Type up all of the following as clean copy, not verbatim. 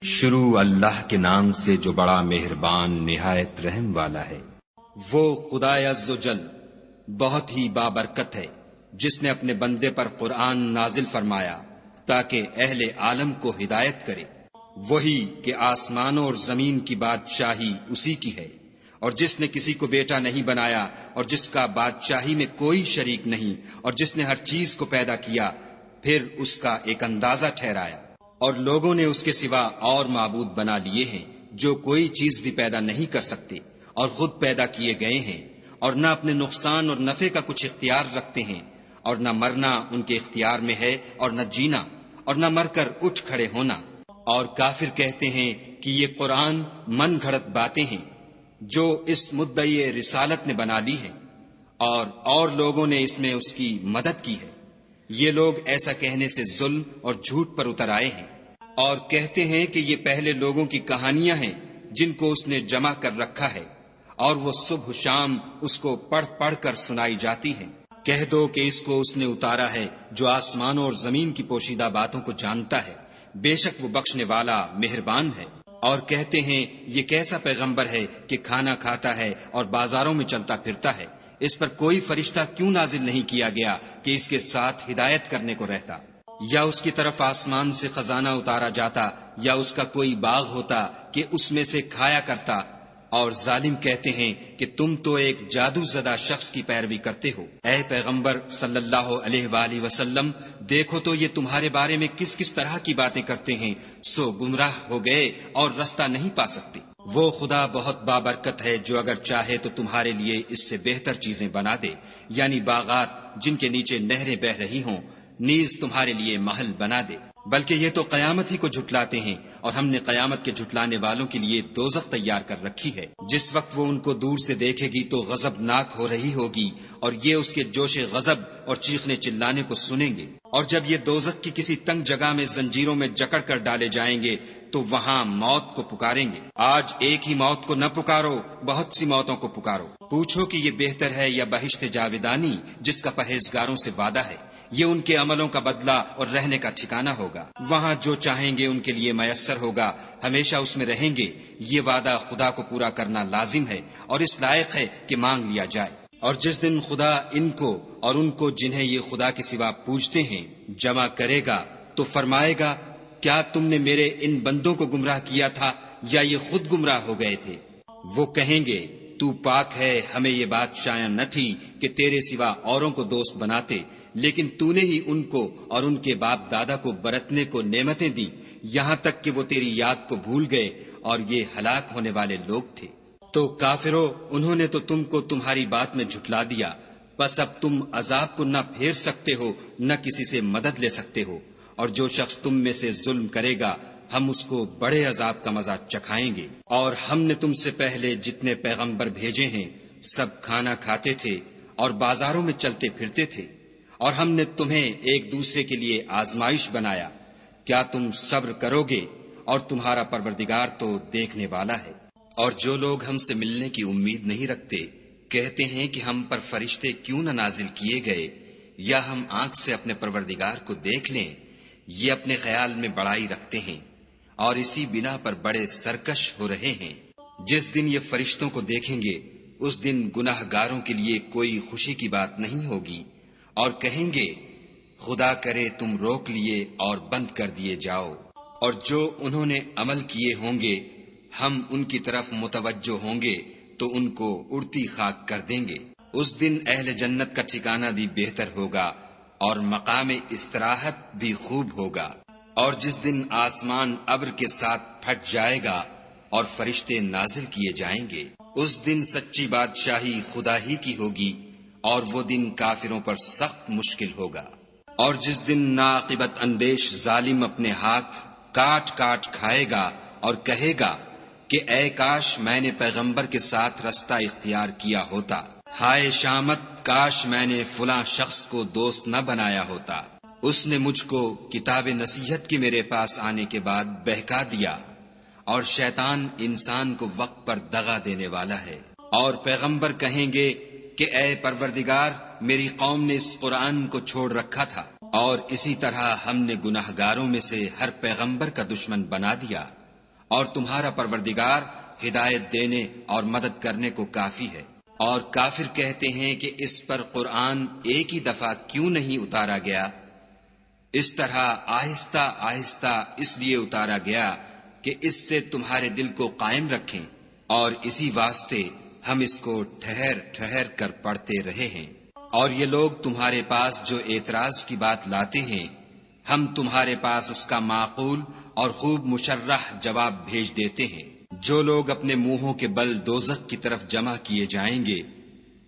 شروع اللہ کے نام سے جو بڑا مہربان نہایت رحم والا ہے۔ وہ خدا عز و جل بہت ہی بابرکت ہے جس نے اپنے بندے پر قرآن نازل فرمایا تاکہ اہل عالم کو ہدایت کرے۔ وہی کہ آسمانوں اور زمین کی بادشاہی اسی کی ہے، اور جس نے کسی کو بیٹا نہیں بنایا، اور جس کا بادشاہی میں کوئی شریک نہیں، اور جس نے ہر چیز کو پیدا کیا پھر اس کا ایک اندازہ ٹھہرایا۔ اور لوگوں نے اس کے سوا اور معبود بنا لیے ہیں جو کوئی چیز بھی پیدا نہیں کر سکتے اور خود پیدا کیے گئے ہیں، اور نہ اپنے نقصان اور نفع کا کچھ اختیار رکھتے ہیں، اور نہ مرنا ان کے اختیار میں ہے اور نہ جینا، اور نہ مر کر اٹھ کھڑے ہونا۔ اور کافر کہتے ہیں کہ یہ قرآن من گھڑت باتیں ہیں جو اس مدعی رسالت نے بنا لی ہیں، اور لوگوں نے اس میں اس کی مدد کی ہے۔ یہ لوگ ایسا کہنے سے ظلم اور جھوٹ پر اتر آئے ہیں، اور کہتے ہیں کہ یہ پہلے لوگوں کی کہانیاں ہیں جن کو اس نے جمع کر رکھا ہے، اور وہ صبح شام اس کو پڑھ پڑھ کر سنائی جاتی ہیں۔ کہہ دو کہ اس کو اس نے اتارا ہے جو آسمانوں اور زمین کی پوشیدہ باتوں کو جانتا ہے، بے شک وہ بخشنے والا مہربان ہے۔ اور کہتے ہیں یہ کیسا پیغمبر ہے کہ کھانا کھاتا ہے اور بازاروں میں چلتا پھرتا ہے، اس پر کوئی فرشتہ کیوں نازل نہیں کیا گیا کہ اس کے ساتھ ہدایت کرنے کو رہتا؟ یا اس کی طرف آسمان سے خزانہ اتارا جاتا، یا اس کا کوئی باغ ہوتا کہ اس میں سے کھایا کرتا۔ اور ظالم کہتے ہیں کہ تم تو ایک جادو زدہ شخص کی پیروی کرتے ہو۔ اے پیغمبر صلی اللہ علیہ وآلہ وسلم، دیکھو تو یہ تمہارے بارے میں کس کس طرح کی باتیں کرتے ہیں، سو گمراہ ہو گئے اور رستہ نہیں پا سکتے۔ وہ خدا بہت بابرکت ہے جو اگر چاہے تو تمہارے لیے اس سے بہتر چیزیں بنا دے، یعنی باغات جن کے نیچے نہریں بہہ رہی ہوں، نیز تمہارے لیے محل بنا دے۔ بلکہ یہ تو قیامت ہی کو جھٹلاتے ہیں، اور ہم نے قیامت کے جھٹلانے والوں کے لیے دوزخ تیار کر رکھی ہے۔ جس وقت وہ ان کو دور سے دیکھے گی تو غضبناک ہو رہی ہوگی، اور یہ اس کے جوش غضب اور چیخنے چلانے کو سنیں گے۔ اور جب یہ دوزخ کی کسی تنگ جگہ میں زنجیروں میں جکڑ کر ڈالے جائیں گے تو وہاں موت کو پکاریں گے۔ آج ایک ہی موت کو نہ پکارو، بہت سی موتوں کو پکارو۔ پوچھو کہ یہ بہتر ہے یا بہشت جاودانی جس کا پرہیزگاروں سے وعدہ ہے؟ یہ ان کے عملوں کا بدلہ اور رہنے کا ٹھکانہ ہوگا۔ وہاں جو چاہیں گے ان کے لیے میسر ہوگا، ہمیشہ اس میں رہیں گے۔ یہ وعدہ خدا کو پورا کرنا لازم ہے اور اس لائق ہے کہ مانگ لیا جائے۔ اور جس دن خدا ان کو اور ان کو جنہیں یہ خدا کے سوا پوجتے ہیں جمع کرے گا تو فرمائے گا، کیا تم نے میرے ان بندوں کو گمراہ کیا تھا یا یہ خود گمراہ ہو گئے تھے؟ وہ کہیں گے، تو پاک ہے، ہمیں یہ بات شایع نہ تھی کہ تیرے سوا اوروں کو دوست بناتے، لیکن تو نے ہی ان کو اور ان کے باپ دادا کو برتنے کو نعمتیں دی، یہاں تک کہ وہ تیری یاد کو بھول گئے، اور یہ ہلاک ہونے والے لوگ تھے۔ تو کافرو، انہوں نے تو تم کو تمہاری بات میں جھٹلا دیا، بس اب تم عذاب کو نہ پھیر سکتے ہو نہ کسی سے مدد لے سکتے ہو۔ اور جو شخص تم میں سے ظلم کرے گا ہم اس کو بڑے عذاب کا مزہ چکھائیں گے۔ اور ہم نے تم سے پہلے جتنے پیغمبر بھیجے ہیں سب کھانا کھاتے تھے اور بازاروں میں چلتے پھرتے تھے، اور ہم نے تمہیں ایک دوسرے کے لیے آزمائش بنایا، کیا تم صبر کرو گے؟ اور تمہارا پروردگار تو دیکھنے والا ہے۔ اور جو لوگ ہم سے ملنے کی امید نہیں رکھتے کہتے ہیں کہ ہم پر فرشتے کیوں نہ نازل کیے گئے، یا ہم آنکھ سے اپنے پروردگار کو دیکھ لیں۔ یہ اپنے خیال میں بڑائی رکھتے ہیں اور اسی بنا پر بڑے سرکش ہو رہے ہیں۔ جس دن یہ فرشتوں کو دیکھیں گے اس دن گناہ گاروں کے لیے کوئی خوشی کی بات نہیں ہوگی، اور کہیں گے، خدا کرے تم روک لیے اور بند کر دیے جاؤ۔ اور جو انہوں نے عمل کیے ہوں گے ہم ان کی طرف متوجہ ہوں گے تو ان کو اڑتی خاک کر دیں گے۔ اس دن اہل جنت کا ٹھکانہ بھی بہتر ہوگا اور مقام استراحت بھی خوب ہوگا۔ اور جس دن آسمان ابر کے ساتھ پھٹ جائے گا اور فرشتے نازل کیے جائیں گے، اس دن سچی بادشاہی خدا ہی کی ہوگی، اور وہ دن کافروں پر سخت مشکل ہوگا۔ اور جس دن ناعاقبت اندیش ظالم اپنے ہاتھ کاٹ کاٹ کھائے گا اور کہے گا کہ اے کاش میں نے پیغمبر کے ساتھ رستہ اختیار کیا ہوتا، ہائے شامت، کاش میں نے فلاں شخص کو دوست نہ بنایا ہوتا، اس نے مجھ کو کتاب نصیحت کی میرے پاس آنے کے بعد بہکا دیا۔ اور شیطان انسان کو وقت پر دغا دینے والا ہے۔ اور پیغمبر کہیں گے کہ اے پروردگار، میری قوم نے اس قرآن کو چھوڑ رکھا تھا، اور اسی طرح ہم نے گناہگاروں میں سے ہر پیغمبر کا دشمن بنا دیا۔ اور تمہارا پروردگار ہدایت دینے اور مدد کرنے کو کافی ہے۔ اور کافر کہتے ہیں کہ اس پر قرآن ایک ہی دفعہ کیوں نہیں اتارا گیا؟ اس طرح آہستہ آہستہ اس لیے اتارا گیا کہ اس سے تمہارے دل کو قائم رکھیں، اور اسی واسطے ہم اس کو ٹھہر ٹھہر کر پڑھتے رہے ہیں۔ اور یہ لوگ تمہارے پاس جو اعتراض کی بات لاتے ہیں، ہم تمہارے پاس اس کا معقول اور خوب مشرح جواب بھیج دیتے ہیں۔ جو لوگ اپنے منہوں کے بل دوزخ کی طرف جمع کیے جائیں گے،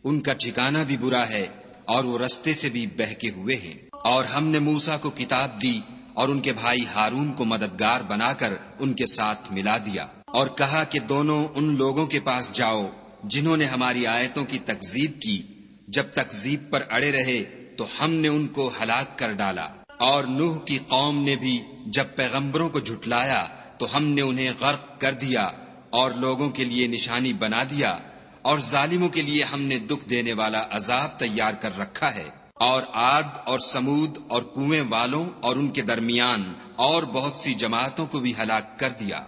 ان کا ٹھکانہ بھی برا ہے اور وہ رستے سے بھی بہکے ہوئے ہیں۔ اور ہم نے موسیٰ کو کتاب دی اور ان کے بھائی ہارون کو مددگار بنا کر ان کے ساتھ ملا دیا، اور کہا کہ دونوں ان لوگوں کے پاس جاؤ جنہوں نے ہماری آیتوں کی تکذیب کی۔ جب تکذیب پر اڑے رہے تو ہم نے ان کو ہلاک کر ڈالا۔ اور نوح کی قوم نے بھی جب پیغمبروں کو جھٹلایا تو ہم نے انہیں غرق کر دیا اور لوگوں کے لیے نشانی بنا دیا، اور ظالموں کے لیے ہم نے دکھ دینے والا عذاب تیار کر رکھا ہے۔ اور عاد اور سمود اور کنویں والوں اور ان کے درمیان اور بہت سی جماعتوں کو بھی ہلاک کر دیا،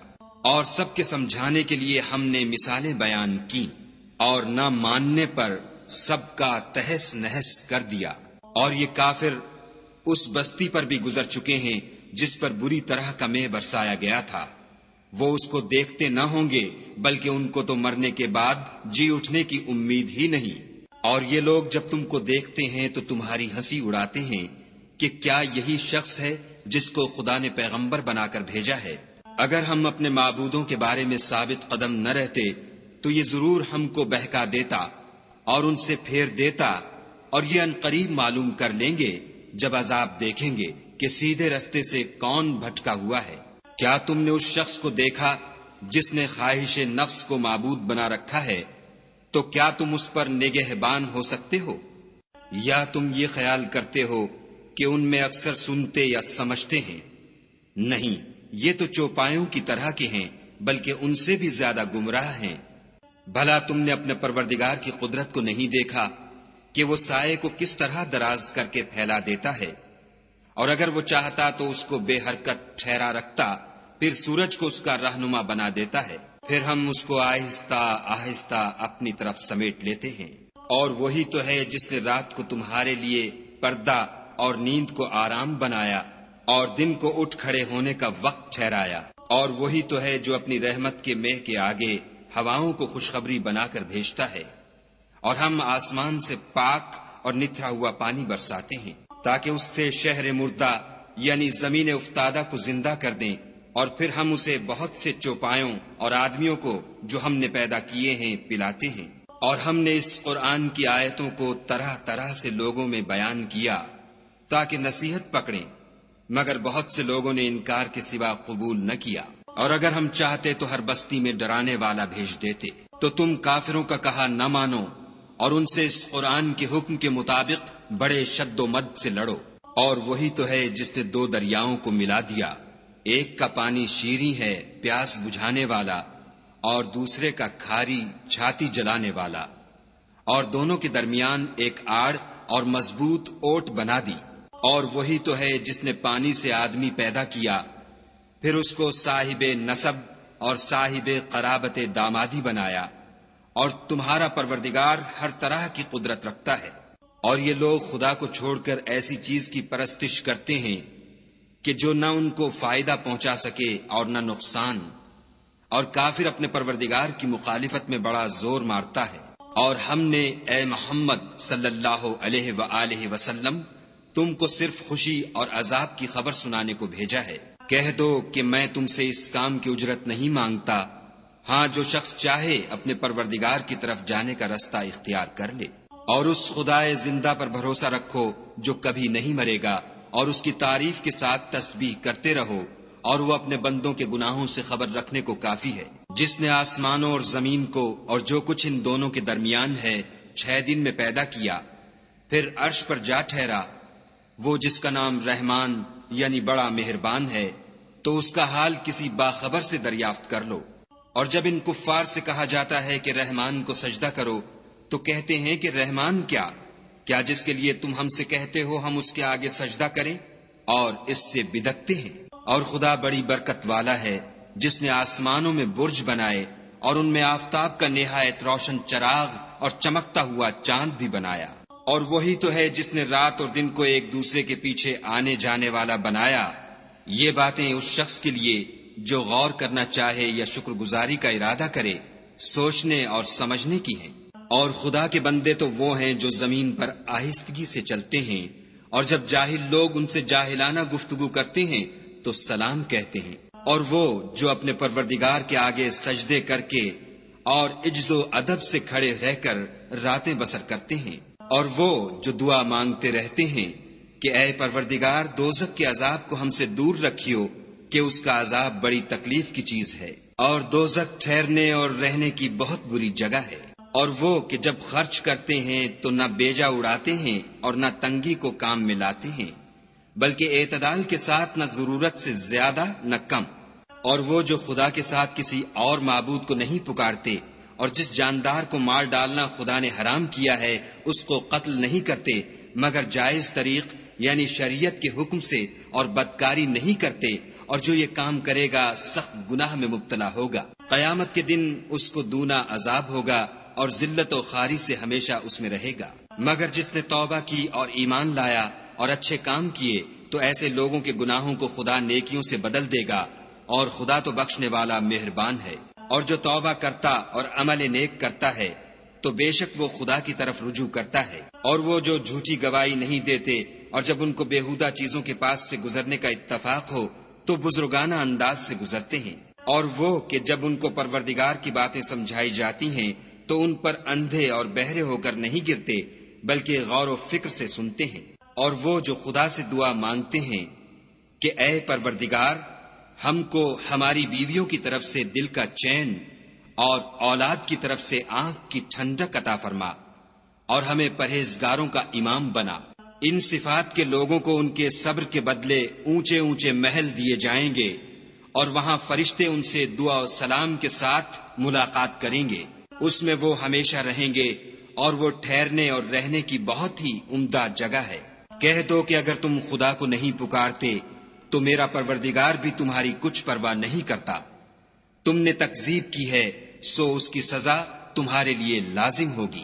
اور سب کے سمجھانے کے لیے ہم نے مثالیں بیان کی، اور نہ ماننے پر سب کا تہس نہس کر دیا۔ اور یہ کافر اس بستی پر بھی گزر چکے ہیں جس پر بری طرح کا مے برسایا گیا تھا، وہ اس کو دیکھتے نہ ہوں گے بلکہ ان کو تو مرنے کے بعد جی اٹھنے کی امید ہی نہیں۔ اور یہ لوگ جب تم کو دیکھتے ہیں تو تمہاری ہنسی اڑاتے ہیں کہ کیا یہی شخص ہے جس کو خدا نے پیغمبر بنا کر بھیجا ہے؟ اگر ہم اپنے معبودوں کے بارے میں ثابت قدم نہ رہتے تو یہ ضرور ہم کو بہکا دیتا اور ان سے پھیر دیتا، اور یہ عنقریب معلوم کر لیں گے جب عذاب دیکھیں گے کہ سیدھے رستے سے کون بھٹکا ہوا ہے۔ کیا تم نے اس شخص کو دیکھا جس نے خواہش نفس کو معبود بنا رکھا ہے؟ تو کیا تم اس پر نگہبان ہو سکتے ہو؟ یا تم یہ خیال کرتے ہو کہ ان میں اکثر سنتے یا سمجھتے ہیں؟ نہیں، یہ تو چوپایوں کی طرح کے ہیں، بلکہ ان سے بھی زیادہ گمراہ ہیں۔ بھلا تم نے اپنے پروردگار کی قدرت کو نہیں دیکھا کہ وہ سائے کو کس طرح دراز کر کے پھیلا دیتا ہے؟ اور اگر وہ چاہتا تو اس کو بے حرکت ٹھہرا رکھتا، پھر سورج کو اس کا رہنما بنا دیتا ہے، پھر ہم اس کو آہستہ آہستہ اپنی طرف سمیٹ لیتے ہیں۔ اور وہی تو ہے جس نے رات کو تمہارے لیے پردہ اور نیند کو آرام بنایا اور دن کو اٹھ کھڑے ہونے کا وقت ٹھہرایا، اور وہی تو ہے جو اپنی رحمت کے مہ کے آگے ہواؤں کو خوشخبری بنا کر بھیجتا ہے، اور ہم آسمان سے پاک اور نتھرا ہوا پانی برساتے ہیں تاکہ اس سے شہر مردہ یعنی زمین افتادہ کو زندہ کر دیں، اور پھر ہم اسے بہت سے چوپایوں اور آدمیوں کو جو ہم نے پیدا کیے ہیں پلاتے ہیں۔ اور ہم نے اس قرآن کی آیتوں کو طرح طرح سے لوگوں میں بیان کیا تاکہ نصیحت پکڑیں، مگر بہت سے لوگوں نے انکار کے سوا قبول نہ کیا۔ اور اگر ہم چاہتے تو ہر بستی میں ڈرانے والا بھیج دیتے، تو تم کافروں کا کہا نہ مانو اور ان سے اس قرآن کے حکم کے مطابق بڑے شد و مد سے لڑو۔ اور وہی تو ہے جس نے دو دریاؤں کو ملا دیا، ایک کا پانی شیریں ہے پیاس بجھانے والا، اور دوسرے کا کھاری چھاتی جلانے والا، اور دونوں کے درمیان ایک آڑ اور مضبوط اوٹ بنا دی۔ اور وہی تو ہے جس نے پانی سے آدمی پیدا کیا، پھر اس کو صاحب نسب اور صاحب قرابت دامادی بنایا، اور تمہارا پروردگار ہر طرح کی قدرت رکھتا ہے۔ اور یہ لوگ خدا کو چھوڑ کر ایسی چیز کی پرستش کرتے ہیں کہ جو نہ ان کو فائدہ پہنچا سکے اور نہ نقصان، اور کافر اپنے پروردگار کی مخالفت میں بڑا زور مارتا ہے۔ اور ہم نے اے محمد صلی اللہ علیہ وآلہ وسلم تم کو صرف خوشی اور عذاب کی خبر سنانے کو بھیجا ہے۔ کہہ دو کہ میں تم سے اس کام کی اجرت نہیں مانگتا، ہاں جو شخص چاہے اپنے پروردگار کی طرف جانے کا رستہ اختیار کر لے۔ اور اس خدائے زندہ پر بھروسہ رکھو جو کبھی نہیں مرے گا، اور اس کی تعریف کے ساتھ تسبیح کرتے رہو، اور وہ اپنے بندوں کے گناہوں سے خبر رکھنے کو کافی ہے۔ جس نے آسمانوں اور زمین کو اور جو کچھ ان دونوں کے درمیان ہے 6 دن میں پیدا کیا، پھر عرش پر جا ٹھہرا، وہ جس کا نام رحمان یعنی بڑا مہربان ہے، تو اس کا حال کسی باخبر سے دریافت کر لو۔ اور جب ان کفار سے کہا جاتا ہے کہ رحمان کو سجدہ کرو تو کہتے ہیں کہ رحمان کیا جس کے لیے تم ہم سے کہتے ہو ہم اس کے آگے سجدہ کریں، اور اس سے بدکتے ہیں۔ اور خدا بڑی برکت والا ہے، جس نے آسمانوں میں برج بنائے اور ان میں آفتاب کا نہایت روشن چراغ اور چمکتا ہوا چاند بھی بنایا، اور وہی تو ہے جس نے رات اور دن کو ایک دوسرے کے پیچھے آنے جانے والا بنایا۔ یہ باتیں اس شخص کے لیے جو غور کرنا چاہے یا شکر گزاری کا ارادہ کرے سوچنے اور سمجھنے کی ہیں۔ اور خدا کے بندے تو وہ ہیں جو زمین پر آہستگی سے چلتے ہیں، اور جب جاہل لوگ ان سے جاہلانہ گفتگو کرتے ہیں تو سلام کہتے ہیں، اور وہ جو اپنے پروردگار کے آگے سجدے کر کے اور عجز و ادب سے کھڑے رہ کر راتیں بسر کرتے ہیں، اور وہ جو دعا مانگتے رہتے ہیں کہ اے پروردگار دوزخ کے عذاب کو ہم سے دور رکھیو کہ اس کا عذاب بڑی تکلیف کی چیز ہے، اور دوزخ ٹھہرنے اور رہنے کی بہت بری جگہ ہے۔ اور وہ کہ جب خرچ کرتے ہیں تو نہ بیجا اڑاتے ہیں اور نہ تنگی کو کام میں لاتے ہیں، بلکہ اعتدال کے ساتھ نہ ضرورت سے زیادہ نہ کم۔ اور وہ جو خدا کے ساتھ کسی اور معبود کو نہیں پکارتے، اور جس جاندار کو مار ڈالنا خدا نے حرام کیا ہے اس کو قتل نہیں کرتے مگر جائز طریق یعنی شریعت کے حکم سے، اور بدکاری نہیں کرتے، اور جو یہ کام کرے گا سخت گناہ میں مبتلا ہوگا۔ قیامت کے دن اس کو دونا عذاب ہوگا اور ذلت و خواری سے ہمیشہ اس میں رہے گا۔ مگر جس نے توبہ کی اور ایمان لایا اور اچھے کام کیے تو ایسے لوگوں کے گناہوں کو خدا نیکیوں سے بدل دے گا، اور خدا تو بخشنے والا مہربان ہے۔ اور جو توبہ کرتا اور عمل نیک کرتا ہے تو بے شک وہ خدا کی طرف رجوع کرتا ہے۔ اور وہ جو جھوٹی گواہی نہیں دیتے اور جب ان کو بیہودہ چیزوں کے پاس سے گزرنے کا اتفاق ہو تو بزرگانہ انداز سے گزرتے ہیں۔ اور وہ کہ جب ان کو پروردگار کی باتیں سمجھائی جاتی ہیں تو ان پر اندھے اور بہرے ہو کر نہیں گرتے بلکہ غور و فکر سے سنتے ہیں۔ اور وہ جو خدا سے دعا مانگتے ہیں کہ اے پروردگار ہم کو ہماری بیویوں کی طرف سے دل کا چین اور اولاد کی طرف سے آنکھ کی ٹھنڈک عطا فرما، اور ہمیں پرہیزگاروں کا امام بنا۔ ان صفات کے لوگوں کو ان کے صبر کے بدلے اونچے اونچے محل دیے جائیں گے، اور وہاں فرشتے ان سے دعا و سلام کے ساتھ ملاقات کریں گے، اس میں وہ ہمیشہ رہیں گے، اور وہ ٹھہرنے اور رہنے کی بہت ہی عمدہ جگہ ہے۔ کہہ دو کہ اگر تم خدا کو نہیں پکارتے تو میرا پروردگار بھی تمہاری کچھ پرواہ نہیں کرتا۔ تم نے تکذیب کی ہے سو اس کی سزا تمہارے لیے لازم ہوگی۔